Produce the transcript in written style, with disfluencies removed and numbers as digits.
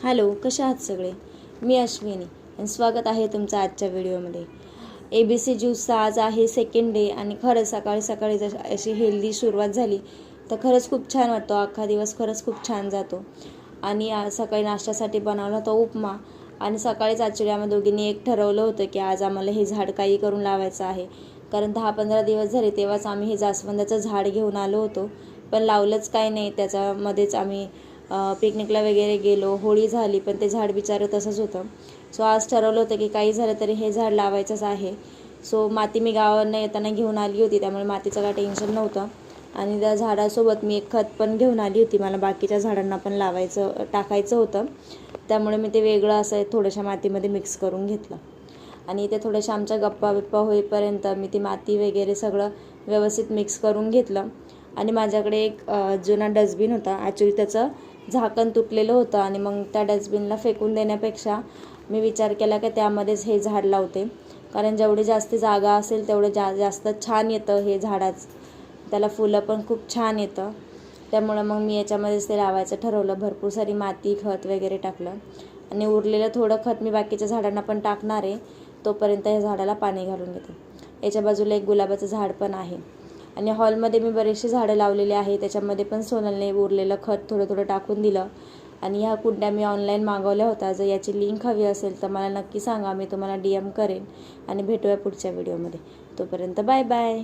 Hello, कशा आहात सगळे? मी अश्विनी आणि स्वागत आहे तुमचं आजच्या व्हिडिओमध्ये. ABC ज्यूसचा आज आहे सेकंड डे आणि खरंच सकाळी सकाळी जर अशी हेल्दी सुरुवात झाली तर खरंच खूप छान वाटतो. अख्खा दिवस खरंच खूप छान जातो. आणि आज सकाळी नाश्त्यासाठी बनवला होता उपमा आणि सकाळीच ॲक्च्युली आम्ही दोघींनी एक ठरवलं होतं की आज आम्हाला हे झाड काही करून लावायचं आहे. कारण 10-15 दिवस झाले तेव्हाच आम्ही हे जास्वंदाचं झाड घेऊन आलो होतो, पण लावलंच काही नाही. त्याच्यामध्येच आम्ही पिकनिकला वगैरे गेलो, होळी झाली, पण ते झाड बिचारं तसंच होतं. सो आज ठरवलं होतं की काही झालं तरी हे झाड लावायचंच आहे. सो माती मी गावावरनं येताना घेऊन आली होती, त्यामुळे मातीचं काय टेन्शन नव्हतं. आणि त्या झाडासोबत मी एक खत पण घेऊन आली होती, मला बाकीच्या झाडांना पण टाकायचं होतं. त्यामुळे मी ते वेगळं असं थोड्याशा मातीमध्ये मिक्स करून घेतलं. आणि इथे थोड्याशा आमच्या गप्पा होईपर्यंत मी ती माती वगैरे सगळं व्यवस्थित मिक्स करून घेतलं. आणि माझ्याकडे एक जुना डस्टबिन होता. ॲक्च्युली त्याचं झाकण तुटलेलं होतं आणि मग त्या डस्टबिनला फेकून देण्यापेक्षा मी विचार केला की त्यामध्येच हे झाड लावते. कारण जेवढी जास्त जागा असेल तेवढं जास्त छान येतं हे झाडाचं. त्याला फुलं पण खूप छान येतं. त्यामुळं मग मी याच्यामध्येच ते लावायचं ठरवलं. भरपूर सारी माती, खत वगैरे टाकलं आणि उरलेलं थोडं खत मी बाकीच्या झाडांना पण टाकणार आहे. तोपर्यंत या झाडाला पाणी घालून घेते. याच्या बाजूला एक गुलाबाचं झाड पण आहे. आणि हॉलमध्ये मी बरेचसे झाडं लावलेले आहे, त्याच्यामध्ये पण सोनलने उरलेलं खत थोडं थोडं टाकून दिलं. आणि ह्या कुंड्या मी ऑनलाईन मागवल्या होत्या. जर याची लिंक हवी असेल तर मला नक्की सांगा, मी तुम्हाला DM करेन. आणि भेटूया पुढच्या व्हिडिओमध्ये. तोपर्यंत बाय बाय.